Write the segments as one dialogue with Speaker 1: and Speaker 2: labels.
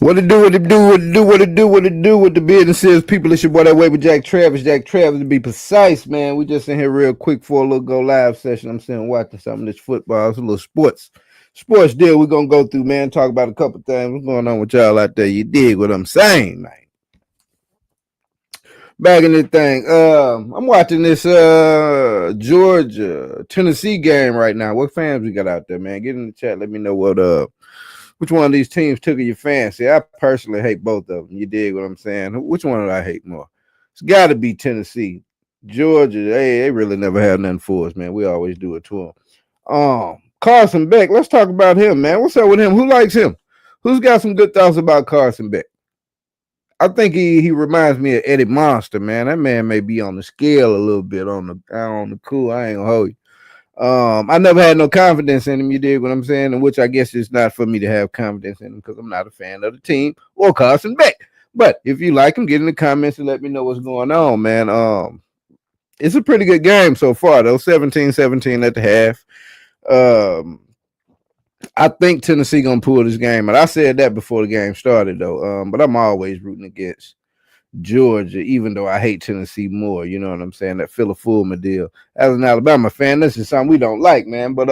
Speaker 1: What it do, what it do, what it do, what it do, what it do, what the business is. People, it's your boy that way with Jack Travis. Jack Travis to be precise, man. We just in here real quick for a little go live session. I'm sitting watching some of this football. It's a little sports deal we're gonna go through, man. Talk about a couple things. What's going on with y'all out there? You dig what I'm saying, man? Back in the thing. I'm watching this Georgia Tennessee game right now. What fans we got out there, man? Get in the chat. Let me know which one of these teams took your fancy. I personally hate both of them. You dig what I'm saying? Which one do I hate more? It's got to be Tennessee. Georgia, they really never had nothing for us, man. We always do it to them. Carson Beck, let's talk about him, man. What's up with him? Who likes him? Who's got some good thoughts about Carson Beck? I think he reminds me of Eddie Monster, man. That man may be on the scale a little bit on the cool. I ain't gonna hold you. I never had no confidence in him. You dig what I'm saying? And which I guess is not for me to have confidence in him because I'm not a fan of the team or Carson Beck. But if you like him, get in the comments and let me know what's going on, man. It's a pretty good game so far, though. 17-17 at the half. I think Tennessee gonna pull this game, and I said that before the game started, though. But I'm always rooting against Georgia, even though I hate Tennessee more. You know what I'm saying? That Philly deal. As an Alabama fan, this is something we don't like, man. But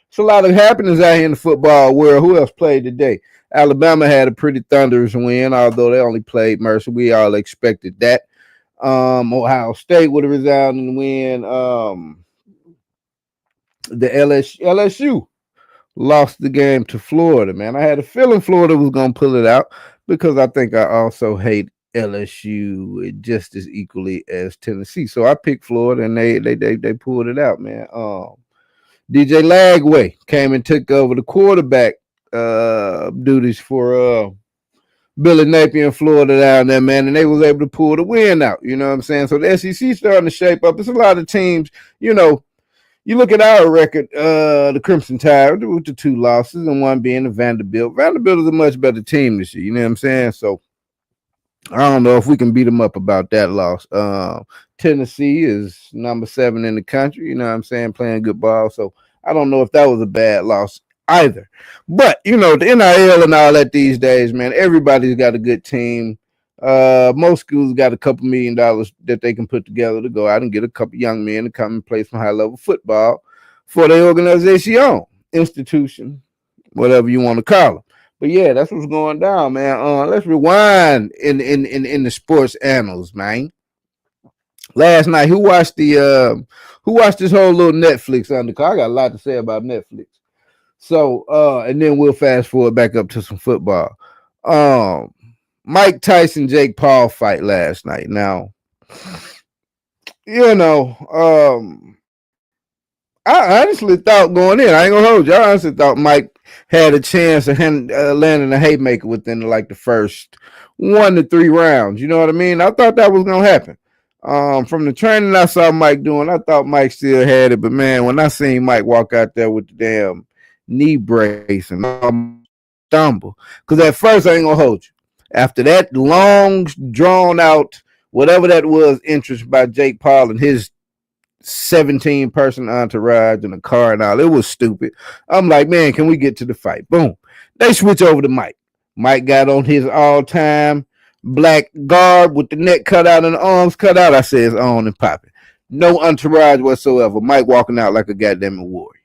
Speaker 1: it's a lot of happenings out here in the football world. Who else played today? Alabama had a pretty thunderous win, although they only played Mercer. We all expected that. Ohio State would have resounding win. The LSU lost the game to Florida, man. I had a feeling Florida was going to pull it out because I think I also hate LSU just as equally as Tennessee. So I picked Florida, and they pulled it out, man. DJ Lagway came and took over the quarterback duties for Billy Napier in Florida down there, man, and they was able to pull the win out. You know what I'm saying? So the SEC starting to shape up. It's a lot of teams, you know. You look at our record, the Crimson Tide with the 2 losses and one being the Vanderbilt. Vanderbilt is a much better team this year. You know what I'm saying? So I don't know if we can beat them up about that loss. Tennessee is number 7 in the country. You know what I'm saying? Playing good ball. So I don't know if that was a bad loss either. But, you know, the NIL and all that these days, man, everybody's got a good team. Most schools got a couple $1 million that they can put together to go out and get a couple young men to come and play some high-level football for their organization, institution, whatever you want to call them. But yeah, that's what's going down, man. Let's rewind in the sports annals, man. Last night, who watched this whole little Netflix undercard? I got a lot to say about Netflix. So, and then we'll fast forward back up to some football. Mike Tyson, Jake Paul fight last night. Now, you know, I honestly thought going in, I ain't gonna hold you. I honestly thought Mike had a chance of landing a haymaker within the first 1 to 3 rounds. You know what I mean? I thought that was gonna happen. From the training I saw Mike doing, I thought Mike still had it. But man, when I seen Mike walk out there with the damn knee brace and stumble, because at first I ain't gonna hold you. After that long, drawn out, whatever that was, interest by Jake Paul and his 17-person entourage in a car and all, it was stupid. I'm like, man, can we get to the fight? Boom. They switch over to Mike. Mike got on his all-time black garb with the neck cut out and the arms cut out. I said it's on and popping. No entourage whatsoever. Mike walking out like a goddamn warrior.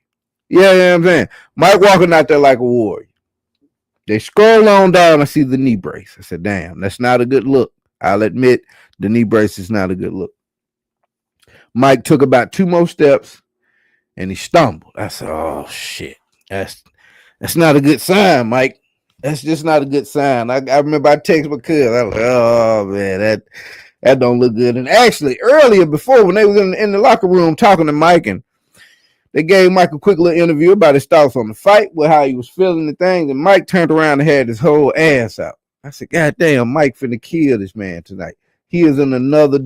Speaker 1: Yeah, you know what I'm saying? Mike walking out there like a warrior. They scroll on down, I see the knee brace. I said, damn, that's not a good look. I'll admit the knee brace is not a good look. Mike took about 2 more steps and he stumbled. I said, oh shit. That's not a good sign, Mike. That's just not a good sign. I remember I texted my cousin. I was like, oh man, that don't look good. And actually, earlier before, when they was in the locker room talking to Mike, and they gave Mike a quick little interview about his thoughts on the fight, with how he was feeling the things, and Mike turned around and had his whole ass out. I said, God damn, Mike finna kill this man tonight. He is in another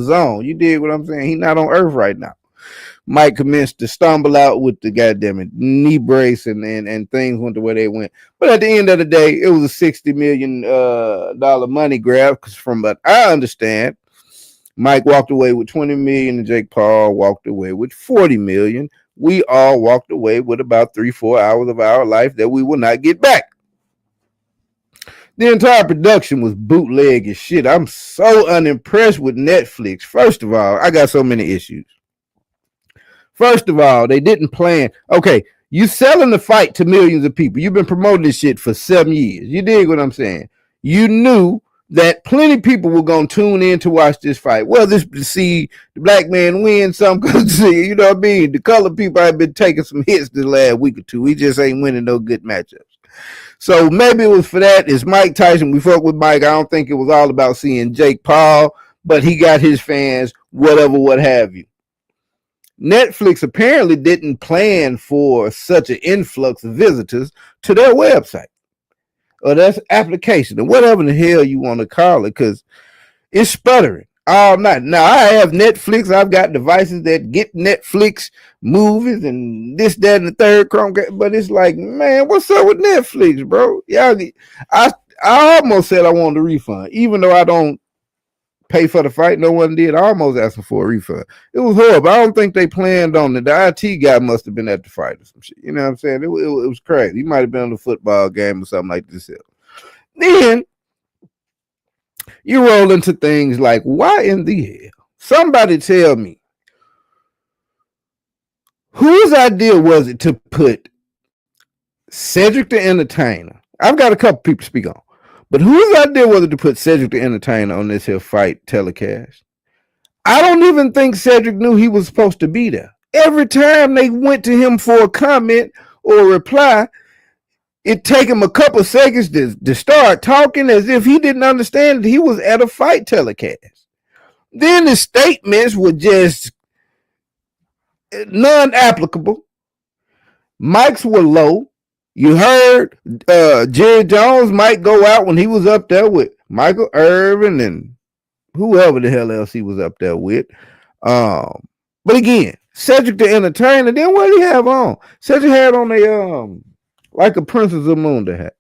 Speaker 1: zone. You dig what I'm saying? He's not on earth right now. Mike commenced to stumble out with the goddamn knee brace, and things went the way they went. But at the end of the day, it was a $60 million money grab, because from what I understand, Mike walked away with $20 million and Jake Paul walked away with $40 million, we all walked away with about 3-4 hours of our life that we will not get back. The entire production was bootleg as shit. I'm so unimpressed with Netflix. First of all, I got so many issues. First of all, they didn't plan. Okay, you selling the fight to millions of people. You've been promoting this shit for 7 years. You dig what I'm saying? You knew that plenty of people were going to tune in to watch this fight. Well, this to see the black man win, some could see, you know what I mean? The colored people have been taking some hits this last week or two. We just ain't winning no good matchups. So maybe it was for that. It's Mike Tyson. We fuck with Mike. I don't think it was all about seeing Jake Paul, but he got his fans, whatever, what have you. Netflix apparently didn't plan for such an influx of visitors to their website or their application or whatever the hell you want to call it, because it's sputtering all night. Now, I have Netflix. I've got devices that get Netflix movies and this, that, and the third Chromecast, but it's like, man, what's up with Netflix, bro? Yeah, I almost said I wanted a refund, even though I don't pay for the fight. No one did. I almost asked them for a refund. It was horrible. I don't think they planned on it. The IT guy must have been at the fight or some shit. You know what I'm saying? It was crazy. He might have been on a football game or something like this. Then you roll into things like, why in the hell? Somebody tell me, whose idea was it to put Cedric the Entertainer? I've got a couple people to speak on. But whose idea was it to put Cedric the Entertainer on this here fight telecast? I don't even think Cedric knew he was supposed to be there. Every time they went to him for a comment or a reply, it took him a couple seconds to start talking as if he didn't understand that he was at a fight telecast. Then the statements were just non-applicable. Mics were low. You heard Jerry Jones might go out when he was up there with Michael Irvin and whoever the hell else he was up there with. But again, Cedric the Entertainer, then what did he have on? Cedric had on a like a Princess Amunda hat.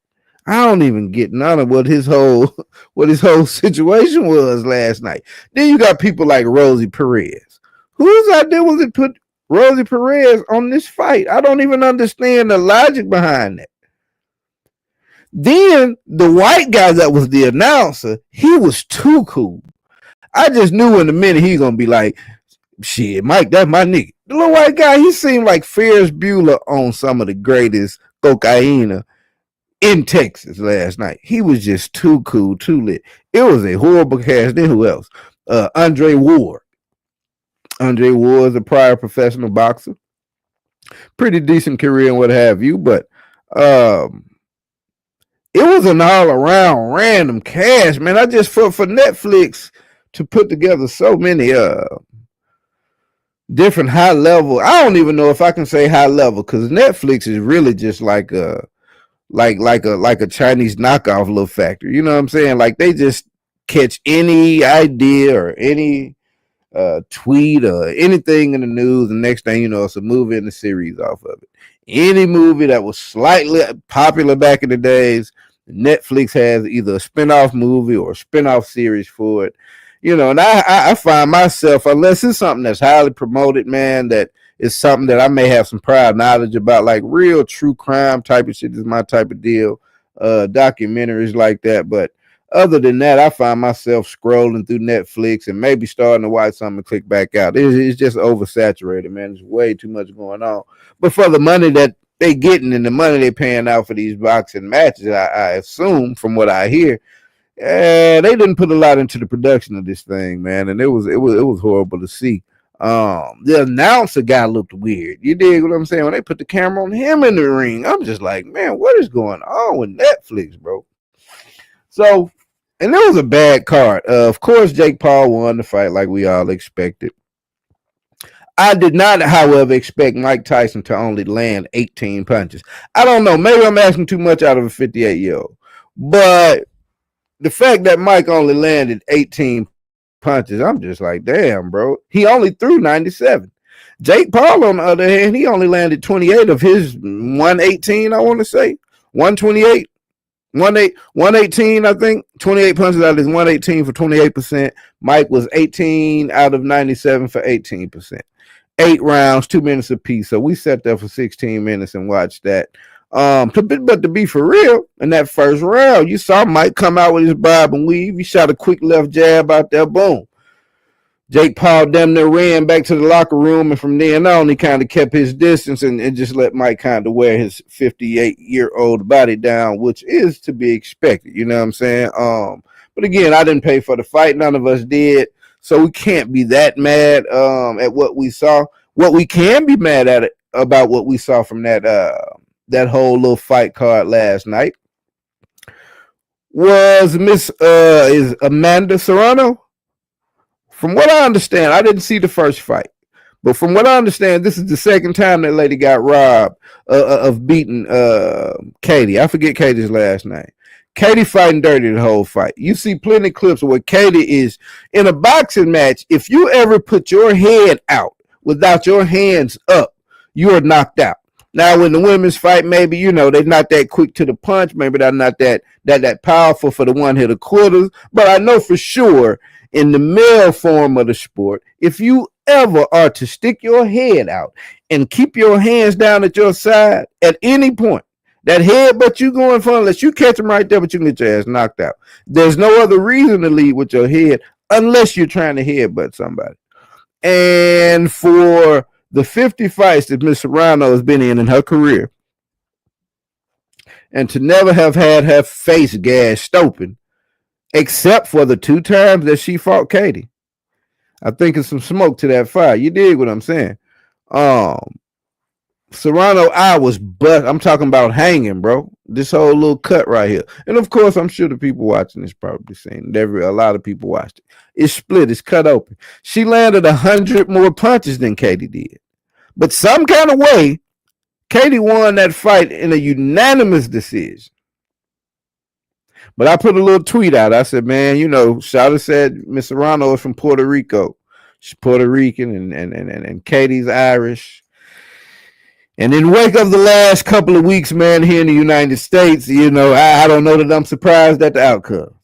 Speaker 1: I don't even get none of what his whole situation was last night. Then you got people like Rosie Perez. Whose idea was it put Rosie Perez on this fight? I don't even understand the logic behind that. Then the white guy that was the announcer, he was too cool. I just knew in a minute he's gonna be like, shit, Mike, that's my nigga. The little white guy, he seemed like Ferris Bueller on some of the greatest cocaine in Texas last night. He was just too cool, too lit. It was a horrible cast. Then who else? Andre Ward. Andre Ward is a prior professional boxer. Pretty decent career and what have you, but it was an all-around random cast, man. I just, for Netflix to put together so many different high level, I don't even know if I can say high level, because Netflix is really just like a Chinese knockoff little factory. You know what I'm saying? Like they just catch any idea or any tweet or anything in the news, and next thing you know, it's a movie and a series off of it. Any movie that was slightly popular back in the days, Netflix has either a spinoff movie or a spinoff series for it. You know, and I find myself, unless it's something that's highly promoted, man, that is something that I may have some prior knowledge about, like real true crime type of shit is my type of deal, documentaries like that. But other than that, I find myself scrolling through Netflix and maybe starting to watch something and click back out. It's just oversaturated, man. There's way too much going on. But for the money that they getting and the money they paying out for these boxing matches, I assume from what I hear, they didn't put a lot into the production of this thing, man. And it was horrible to see. The announcer guy looked weird. You dig what I'm saying? When they put the camera on him in the ring, I'm just like, man, what is going on with Netflix, bro? So, and it was a bad card. Of course, Jake Paul won the fight like we all expected. I did not, however, expect Mike Tyson to only land 18 punches. I don't know. Maybe I'm asking too much out of a 58-year-old. But the fact that Mike only landed 18 punches, I'm just like, damn, bro. He only threw 97. Jake Paul, on the other hand, he only landed 28 of his 118, I want to say. 128. 118, I think. 28 punches out of his 118 for 28%. Mike was 18 out of 97 for 18%. 8 rounds, 2 minutes apiece. So we sat there for 16 minutes and watched that. But to be for real, in that first round, you saw Mike come out with his bob and weave. He shot a quick left jab out there, boom. Jake Paul damn near ran back to the locker room, and from then on, he kind of kept his distance and just let Mike kind of wear his 58-year-old body down, which is to be expected. You know what I'm saying? But again, I didn't pay for the fight. None of us did, so we can't be that mad at what we saw. What we can be mad at it about what we saw from that whole little fight card last night was is Amanda Serrano. From what I understand, I didn't see the first fight, but from what I understand, this is the second time that lady got robbed of beating Katie. I forget Katie's last name. Katie fighting dirty the whole fight. You see plenty of clips where Katie is in a boxing match. If you ever put your head out without your hands up, you are knocked out. Now, when the women's fight, maybe, you know, they're not that quick to the punch. Maybe they're not that powerful for the one-hitter quitters. But I know for sure in the male form of the sport, if you ever are to stick your head out and keep your hands down at your side at any point, that headbutt you going for, unless you catch them right there, but you can get your ass knocked out. There's no other reason to lead with your head unless you're trying to headbutt somebody. And for the 50 fights that Miss Serrano has been in her career, and to never have had her face gashed open, except for the 2 times that she fought Katie, I think it's some smoke to that fire. You dig what I'm saying? Serrano eye was I'm talking about hanging, bro. This whole little cut right here. And of course, I'm sure the people watching this probably seen it. A lot of people watched it. It's split. It's cut open. She landed 100 more punches than Katie did. But some kind of way, Katie won that fight in a unanimous decision. But I put a little tweet out. I said, man, you know, Shawty said Miss Serrano is from Puerto Rico. She's Puerto Rican and Katie's Irish. And in wake of the last couple of weeks, man, here in the United States, you know, I don't know that I'm surprised at the outcome.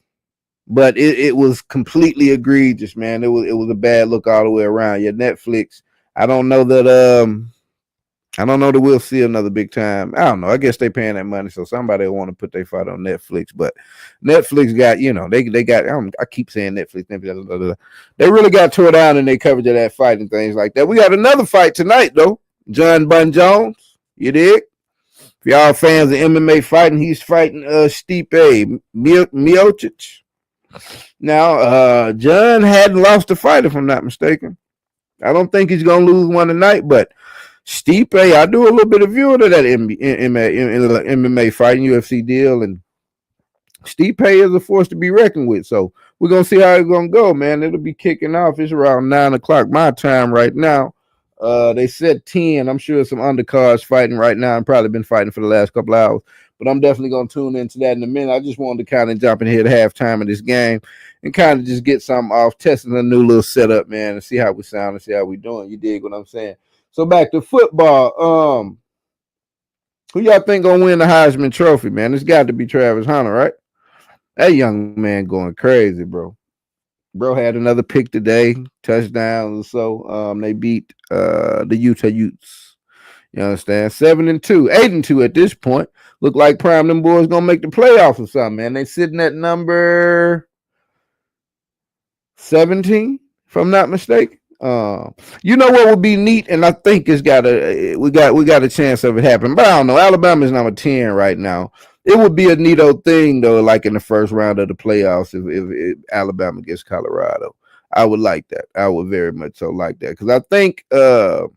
Speaker 1: But it was completely egregious, man. It was a bad look all the way around. Yeah, Netflix. I don't know that we'll see another big time. I don't know. I guess they paying that money, so somebody will want to put their fight on Netflix. But Netflix got, you know, they got. I keep saying Netflix. They really got tore down in their coverage of that fight and things like that. We got another fight tonight, though. John Bun Jones, you dig? If y'all fans of MMA fighting, he's fighting Stipe Miocic. Now, John hadn't lost a fight, if I'm not mistaken. I don't think he's going to lose one tonight, but Stipe, I do a little bit of viewing of that MMA fighting UFC deal, and Stipe is a force to be reckoned with. So we're going to see how it's going to go, man. It'll be kicking off. It's around 9 o'clock my time right now. They said 10. I'm sure some undercards fighting right now. I've probably been fighting for the last couple hours, but I'm definitely going to tune into that in a minute. I just wanted to kind of jump in here at halftime of this game and kind of just get something off, testing a new little setup, man, and see how we sound and see how we doing. You dig what I'm saying? So back to football. Who y'all think going to win the Heisman Trophy, man? It's got to be Travis Hunter, right? That young man going crazy, bro. Bro had another pick today, touchdowns. So they beat the Utah Utes. You understand? 7-2, 8-2 at this point. Look like Prime them boys gonna make the playoffs or something, man. They sitting at number 17, if I'm not mistaken. You know what would be neat, and I think we got a chance of it happening. But I don't know. Alabama's number 10 right now. It would be a neato thing, though, like in the first round of the playoffs, if Alabama gets Colorado. I would like that. I would very much so like that. Because I think, Kalen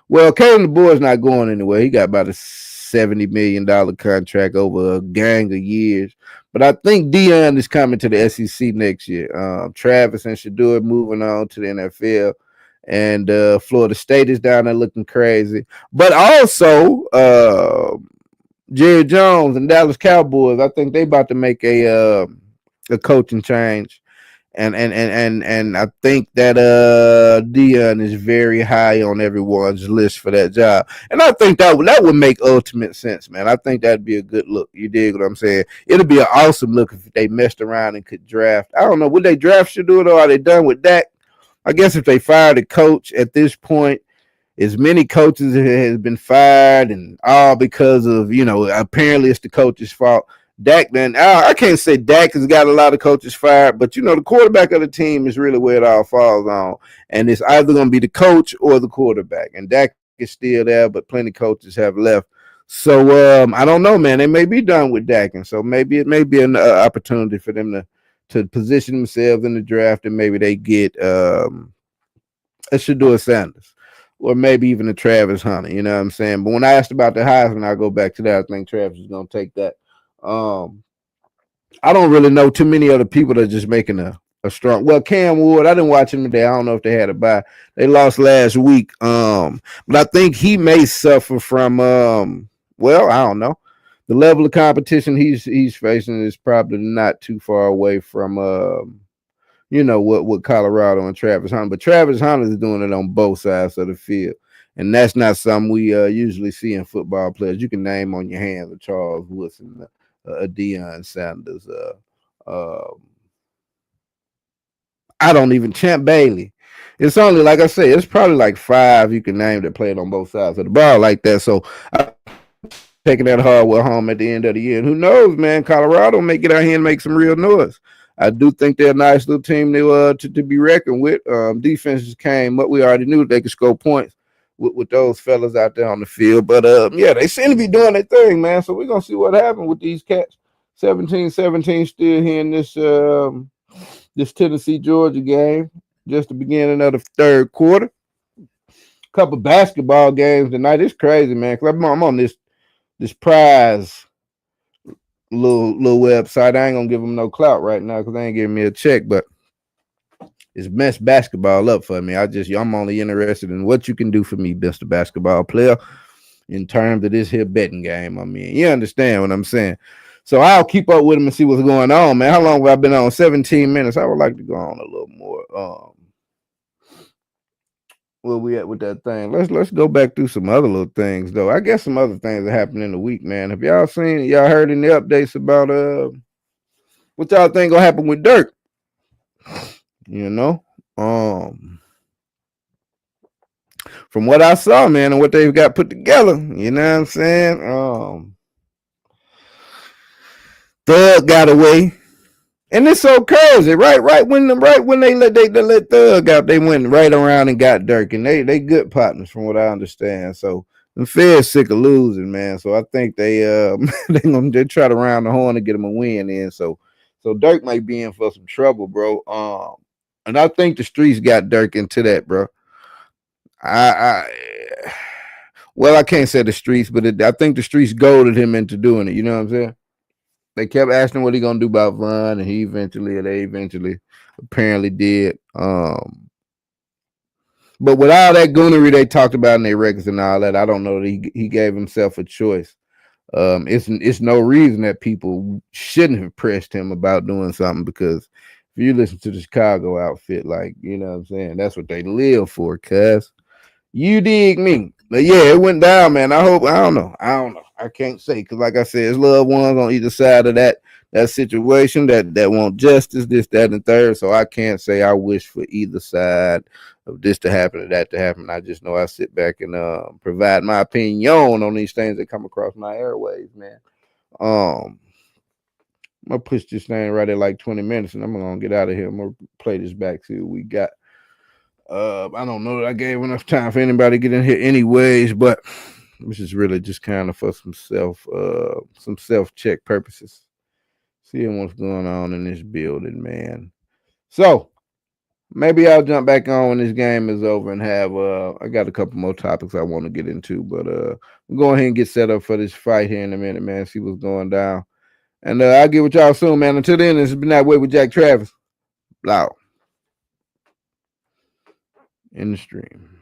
Speaker 1: DeBoer's not going anywhere. He got about a $70 million contract over a gang of years. But I think Deion is coming to the SEC next year. Travis and Shador moving on to the NFL. And Florida State is down there looking crazy. But also, Jerry Jones and Dallas Cowboys, I think they about to make a coaching change, and I think that Deion is very high on everyone's list for that job, and I think that would make ultimate sense, man. I think that'd be a good look. You dig what I'm saying? It'll be an awesome look if they messed around and could draft. I don't know, would they draft Shador or are they done with that? I guess if they fire the coach at this point, as many coaches has been fired and all because of, apparently it's the coach's fault. Dak then I can't say Dak has got a lot of coaches fired, but the quarterback of the team is really where it all falls on, and it's either going to be the coach or the quarterback. And Dak is still there, but plenty coaches have left. So I don't know, man. They may be done with Dak, and so maybe it may be an opportunity for them to position themselves in the draft, and maybe they get a Shador Sanders, or maybe even a Travis Hunter. You know what I'm saying? But when I asked about the Heisman, I'll go back to that. I think Travis is going to take that. Um, I don't really know too many other people that are just making a strong. Well, Cam Ward, I didn't watch him today. I don't know if they had a bye. They lost last week. But I think he may suffer from well, I don't know. The level of competition he's facing is probably not too far away from what Colorado and Travis Hunter. But Travis Hunter is doing it on both sides of the field. And that's not something we usually see in football players. You can name on your hands a Charles Woodson, a Deion Sanders, I don't even Champ Bailey. It's only like I say, it's probably like five you can name that played on both sides of the ball like that. So I'm taking that hardware home at the end of the year. And who knows, man? Colorado may get out here and make some real noise. I do think they're a nice little team to be reckoned with. Defenses came up. We already knew they could score points with those fellas out there on the field. But yeah, they seem to be doing their thing, man. So we're gonna see what happens with these cats. 17-17 still here in this Tennessee Georgia game, just the beginning of the third quarter. Couple basketball games tonight. It's crazy, man. Cause I'm on this prize little website. I ain't gonna give them no clout right now because they ain't giving me a check, but it's messed basketball up for me. I'm only interested in what you can do for me, Mr. Basketball player, in terms of this here betting game. I mean, you understand what I'm saying. So I'll keep up with them and see what's going on, man. How long have I been on? 17 minutes. I would like to go on a little more. Where we at with that thing? Let's go back through some other little things though. I guess some other things that happened in the week, man. Have y'all heard any updates about what y'all think gonna happen with Dirk? You know? From what I saw, man, and what they've got put together, you know what I'm saying? Thug got away. And it's so crazy, right when they let Thug out, they went right around and got Dirk, and they good partners from what I understand. So the Feds sick of losing, man. So I think they they try to round the horn to get him a win in. So Dirk might be in for some trouble, bro. And I think the streets got Dirk into that, bro. Well, I can't say the streets, but I think the streets goaded him into doing it. You know what I'm saying? They kept asking what he gonna do about Von, and they eventually apparently did. But with all that goonery they talked about in their records and all that, I don't know that he gave himself a choice. It's no reason that people shouldn't have pressed him about doing something, because if you listen to the Chicago outfit, like, you know what I'm saying, that's what they live for, cuz. You dig me? But yeah, it went down, man. I don't know. I can't say, because like I said, there's loved ones on either side of that situation that want justice, this, that, and third. So I can't say I wish for either side of this to happen or that to happen. I just know I sit back and provide my opinion on these things that come across my airwaves, man. I'm gonna push this thing right at like 20 minutes, and I'm gonna get out of here. I'm gonna play this back, see what we got. I don't know that I gave enough time for anybody to get in here anyways, but this is really just kind of for some self check purposes. Seeing what's going on in this building, man. So maybe I'll jump back on when this game is over and have I got a couple more topics I want to get into, but we'll go ahead and get set up for this fight here in a minute, man. See what's going down. And I'll get with y'all soon, man. Until then, this has been That Way with Jack Travis. Loud. In the stream.